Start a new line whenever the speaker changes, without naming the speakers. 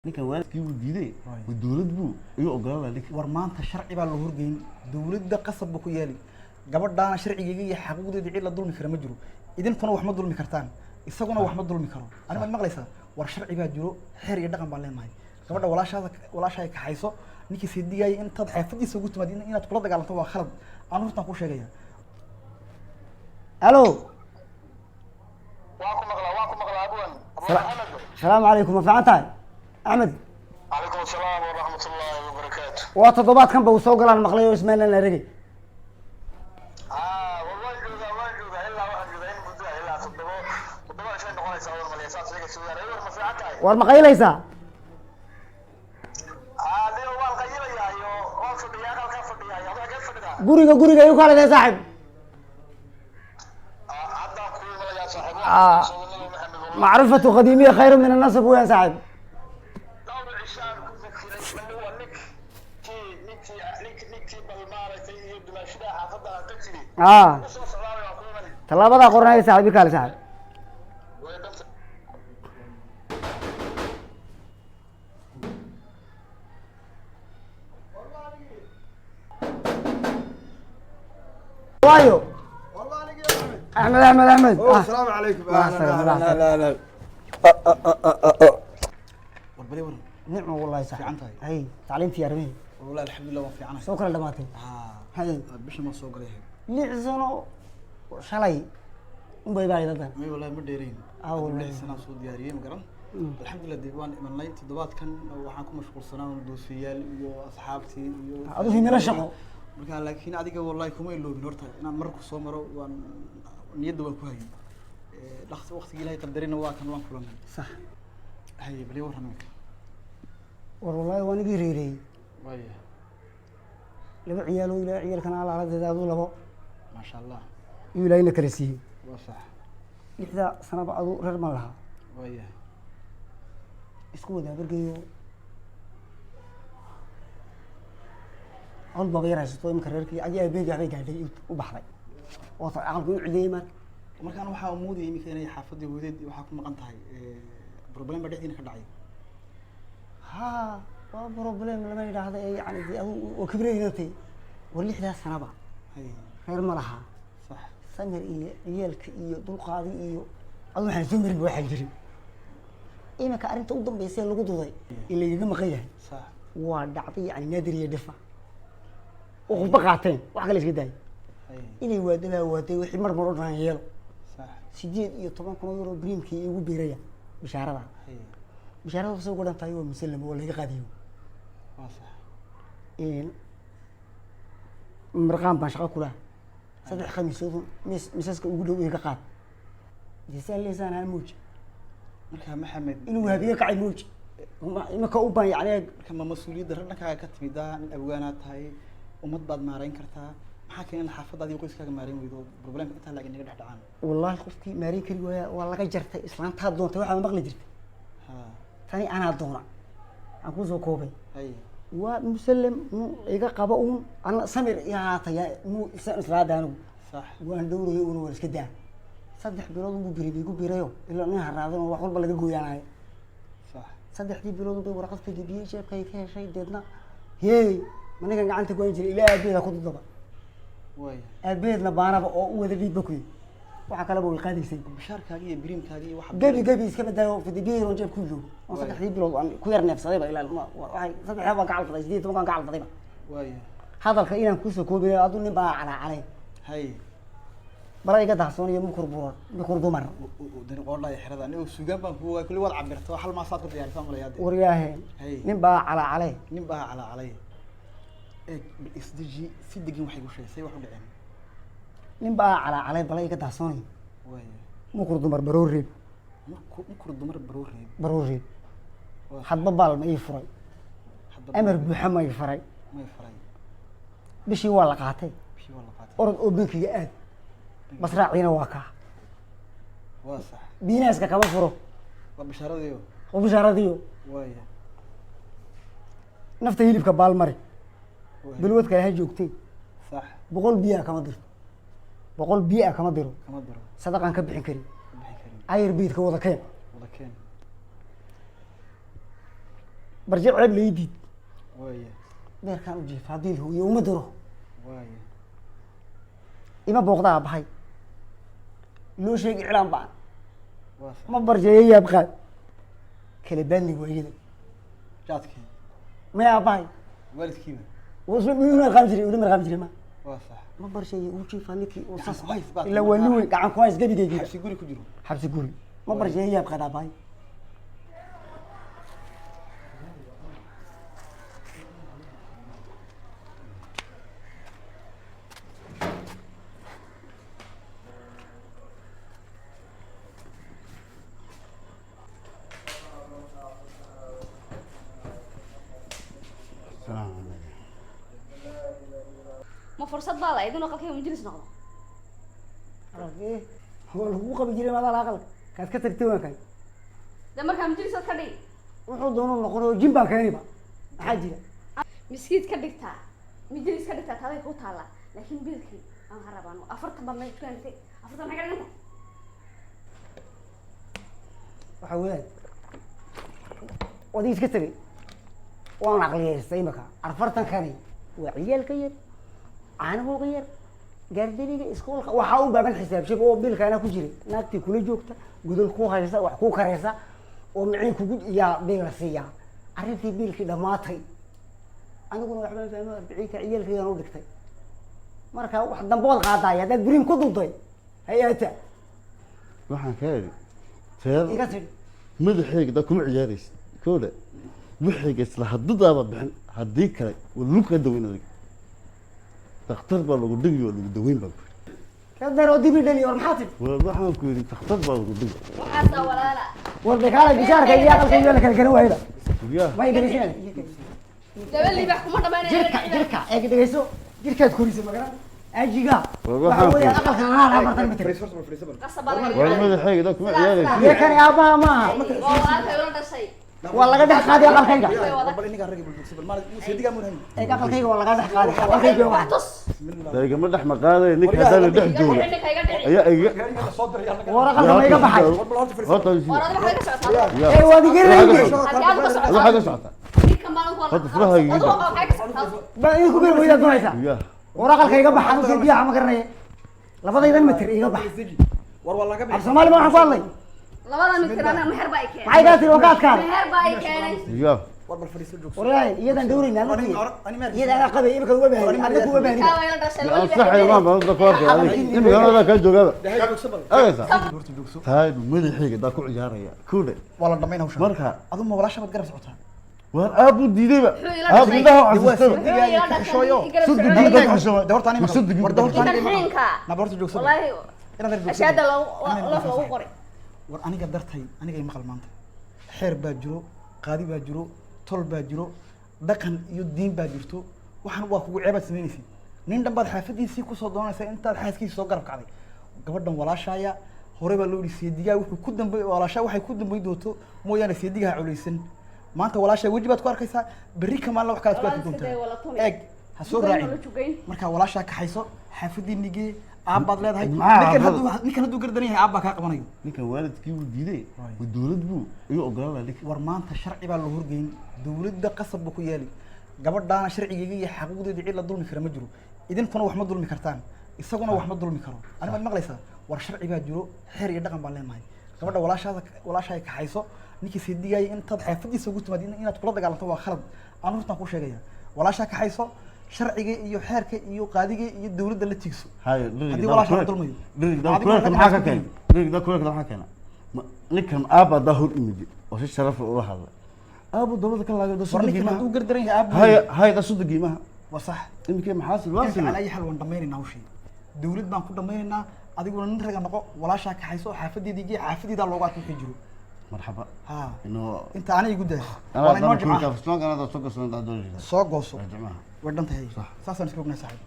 ninkan waalidkii wuu diiday dawlad buu iyo ogolaanay ninka
war maanta sharci baa loo horgeyn dawladda qasab ku yeeli gabadhaana sharcigeega iyo xaquuqdeeda cid la dulmi kara ma jiro idinkuna wax ma dulmi kartaan isaguna wax ma dulmi karo aniga ma maqlaysaa war sharci baa jiro xeer iyo dhaqan baan leenahay gabadha walaashay ka hayso ninkii sidigay intaad xaafadiisa ugu timaad inaad kula dagaalanto waa khalad aan hortaan ku sheegaya alo
waa ku maqlaa abwan
السلام عليكم ما فعنتها احمد
عليكم السلام ورحمه الله وبركاته
وتضبط كان بو سو غلان مقلي اسمعنا انا رغي
والله جودا الا واحد جودا ان مدة الا تضبط شيء نقول سوى المليسات ليك سوى ايوه ما فعنتها
war maqayleysa
ليه waa qaylayaa oo fadhiya halka fadhiya ayaa ka fadhiya
guriga igu kala day saaxib
hadda ku malaya saaxib
معرفة قديمية خير من النصب ويا سعد
دور العشاء كذا من هو نكتي بالمارة يبدو شدا حافظها تكفي
طلاب هذا قرنا يا سعد بكال سعد وايو احمد
السلام عليكم لا
والبلي ورن نعم والله صح
fiicantahay
هي تعليمتي يا رمي
والله الحمد لله وفيعنا
سو كلا دماتي هي
bisha ma soo galay
لix سنة شلي bay baa idadan
may wallahi ma dheereyn
والله
sana soo diyaariyay ma garan alxamdulillah diiwaan imanay toddobaadkan waxaan ku mashquulsanaa doosiyaal iyo asxaabtii iyo
adu himila shaqo
marka laakiin adiga wallahi kuma iloobin horta inaan marku soo maro waan niyadda waan ku hayay dhaqso waqtigii ilaahay qadarina waa kan waan kulanay
صح
hay bali waran
والله وانا قريري
waya
لما عيالو الى عيال كان على دادو لبا
ma sha Allah
يلاينا كرسي
waa sax
لحدا سنه بعدو رر ما لها
waya
isku wada bargayo أول بغير هسه إمك ريركي أجي بيجي على قاعد وبحري وطبعا أقول عليه
markaan waxa moodayay imika inay xaafadii hoodeed waxa ku maqan tahay problem ba dhexdiina ka dhacay
ها بروبلم لما يراهده يعني دي او كبريتي ولي 11 سنه با
hay
غير ما لها
صح
سمر iyo ciyalka iyo dulqaadi iyo adu waxaan samir waxa jiri imika arinta u dambeysay lagu duday in laga maqan yahay
صح
waa dhacday yani naadir iyo dhifa oo baqaateen wax kale iska day
hay
inay waday wixii mar oo dhan yeelo
صح
18 euro brimkii igu biiraya bishaarada
hay
bishaarada soo godan tahay oo muslim oo laga qaadiyo
waa sax
إن مرقام باشقة كلها صدق خميسة مساسك وجوده يقعد جسال لسان هالموج
marka maxamed
إنه هذه قاعد موج ما كأوبا يعني
kama mas'uuliyadda ranka ka timida in awgaana tahay umad baad maareyn kartaa maxaa keenay xaafadaadii qoyskaaga maareyn weydo problem inta laga naga dhacaan
والله خفتي مارين كري ولا جرت إسلام تهدون توحى ما بغلي جرت
ha
ثاني أنا الدورة أقول زو كوبي
hay
ومسلم إيجا قبؤون أنا سمر يا تيا مو إسلام دانو
صح
وأنا دوري يقولون ولا كده صدق بيرود بيقول بيريو إلا أنا هرادون وأقول بلقي جويانا
صح
صدق دي بيرود بي ورقة في دبي شيء كي شيء ديدنا هي من كان قاعد تقول إنجيل إلى أبي ذا كنت ضبط
way
أبينا بانا أو وذا بي بكوي وحكى بقول قادي سي
bishaarkaaga iyo brimkaaga waxa
قبي كم ده في دبي ونجيب كله صدق دي بيرود عن كوير نفس طيبة إلى واحد صدق هذا قاعد فضي جديد ما كان قاعد طيبة
way
هذا الخير كوسو كوبي أظن بقى عليه
hay
برأي قد حصوني يوم بكور دمر
dan qoodhay xirada anigu suugaan baan kuwa kulli wad cabirto hal ma saad ku diyaarsan walaayade
ورياه
hay
نبقى عليه
nin baa calay isdiji si degan waxay ku sheegay wax u dhaceen
نبقى عليه برأي قد حصوني
way
مكور دمر بروري
markuu dumar barooreen
بروري حد ببال ما يفري أمر بحما يفري
ما faray
بشي ولا قاتي
bishii wala qaatay
أرد أبنك يأد بس راعينا واقع
waa sax
بيناس كما فرو
waa bishaaradiyo
وبشارة ديو
way
نفط هيلي بكبال مري
way
بالوقت كان هاي جوكتي
صح
بقول بيئة كما دير بقول بيئة كما ديرو
kama diro
صدقا كبحين كريم
bixi karin
عاير بيت كوضا كين
wada keen
برجع عيب ليدي
وايه
ده كان وجه فاضيل هو يوم دره
وايه
إما بوقتها بحي لو شيء إعلان بعد
واصح
ما برجع يبقى كلباني ويجي
جاتك
ما أباي
والد كيما
وصل من الخمسة ولا من الخمسة ما
واصح
ما برجع وشي فانيكي وصص
كويس بقى.
إلا ولوي قاعد كويس قبل دقيقة
حبسي قولي كجرو
حبس يقول ما برجع يبقى أباي
السلام عليكم.
ما فرصة بقى إذا نقول مجلس نقض
إيه هو الحقوق بيجري ما لا أقل كانت كترتوها كاي
ده مركب مجلس كذي
wuxuu doono noqono jimba kaniba maxaa jira
مسكيت كدكتا مجلس كدكتا هذا هو طالع لكن بيلكي أنا هربانو أفرت بما يكون في أفرت ما قدرنا
waxa weeyaan wadi iska tagay waan aqliyeystay imaka afartan kani waa ciyaalka yar caanahooga yar gaardiniga iskoolka waxaa u baahan xisaabshig oo bilkaana ku jiray naagtii kula joogta gudul ku haysa wax ku karaysa oo micin kugu yaa bil la siiya arrintii bilkii dhamaatay aniguna waxba ma fahmo arbiciinka ciyaalkaygan u dhigtay marka wax dambood qaadaya haddaad burin ku duntay hay-ata
waxaan ka idhi teeda
iga tidhi
madaxayga daa kuma ciyaaraysid kooda wixayga isla hadadaaba bixin haddii kale waa lagu kaa daweyn adig dakhtar baa lagu dhigi waa lagu daweyn baa ku
ka daroo dibi dhali war maxaa tidhi
waxaan ku yidhi dakhtar baa lagu dhigi
وحاسة ولا لا
والبكالة بشارك يا أخي يقول لك الكلام هذا
guryaha
ما يدري شنو
ده اللي بيحكم مرة بين
جركة يا كده يسوع جركة تكوني سمعنا أجيها
والله
وحوي
حاكم.
أقل كان أنا أمر تنمتر
فريسور فريسور
قصة
waa
بالله
madaxayga daa kuma ciyaaraysid
يا كان يا أبا ما
والله يقولون ده شيء
والله قد حقادي أقل كيجا
بل إنك الرجل بالفلسفة ما سيدي مهم
إيه أقل كيجا والله قد حقادي أقل كيجا واحد
تص
بسم الله
daa igama dhex maqaaday ninka haddaan dhex jooga
عندك هيك دعي
ayaa iga
صدر يلا
ورا قل ما يقبح
horta
ورا ده حاجة سعتها
yaa
إيه وادي قريب
هذه بس
adoo xagga socota
كمان هو
horta furaha iga daa
حاجة سعتها
بقى يكون بين ويدا دونيسا
guryaha
ورا قل كيجا بح أنا سيدي عم قرني لبضي إذا متر يقبح
war waa laga
عبد الصومالي ما حصل لي
لبدا متر أنا مهر باي كان
معي قاتل وقات كان
مهر باي كان
guryaha
war bal fariiso joogso
وراي يدا دورينا
أنا
يدا أنا قبل يبقى هو بهني أنا هو بهني
كاوي لا دشل
aan saxay maan baan da koorka adig imika anadaa kaa joogaaba
dhahay joogso bal
agaysa
horta joogso
tahay madaxayga daa ku ciyaaraya kooda
waa la dhamayn hawshan
marka
adu ma walaasha bad garab socotaa
waan aabbu diidayba
ila
aabbu
dhashay.
daa
waa
casistaba
sidiga iyo xishooyo
صدق
أنا
جدا.
حشو ده horta ani
صدق
war
جدا.
ده horta ani
الحين كا
na horta joogso
والله
ina dar joogso
أشهد لو قري
war aniga dartay aniga maqal maanta xeer baa jiro qaadi baa jiro tol baa jiro dhaqan iyo diin baa jirto waxaan waa kugu ceebad sameynaysid nin dhan baad xaafadiisii kusoo doonaysaa intaad xaaskiisa soo garab kacday gabadhan walaashaya hore baa loo yidhi seedigaa wuxuu ku dambay walaashaa waxay ku dambayn doonto mooyaane seedigaha culeysan maanta walaashaa weji baad ku arkaysaa berri kamaanla wax kalaad ku arki doontaa eeg ha soo raacin markaa walaashaa kaxayso xaafadii nigee aabbaad leedahay ninkan hadduu gardaran yahay aabbaa kaa qabanayo
ninkan waalidkii wuu diiday dowlad buu igu ogolaanaya ninka
war maanta sharci baa loo horgeyn dawladda qasab buu ku yeeli gabadhaana sharcigeega iyo xaquuqdeeda cid la dulmi kara ma jiro idinkuna wax ma dulmi kartaan isaguna wax ma dulmi karo ani maad maqlaysaa war sharci baa jiro xeer iyo dhaqan baan leenahay gabadha walaashaay kaxayso ninkii seedigaaya intaad xaafadiisa ugu timaad inaad kula dagaalanto waa khalad aan hortaan ku sheegaya walaashaa kaxayso sharciga iyo xeerka iyo qaadiga iyo dawladda la tiigso
haye
haddii walaasha la dulmayo
kuleelka maxaa ka keena dhirigda kuleelka maxaa keena ninkan aabba daa hor imidi oo si sharaf ula hadlay aabbu dabada ka laagay
war ninkan hadduu gardaran yahay aabbu
haye haye da sodon giimaha
waa sax
imikee maxaasil waa
على
sina
أي حال وندمينا وشيء دولة بان كل دمينا أديكوا نرجع نقول ولا شك حيسو حافظي ديجي حافظي ده لغات يحجروا
marxaba
ها
inuu
أنت أنا يقول ده
ana
ولا
dama
نرجع
kuleelka fasloonka anada soo gasoo intaa doonaysa
صاق قصو
jamaca
ودنت هي
صح.
ساسا نسكوك نساعد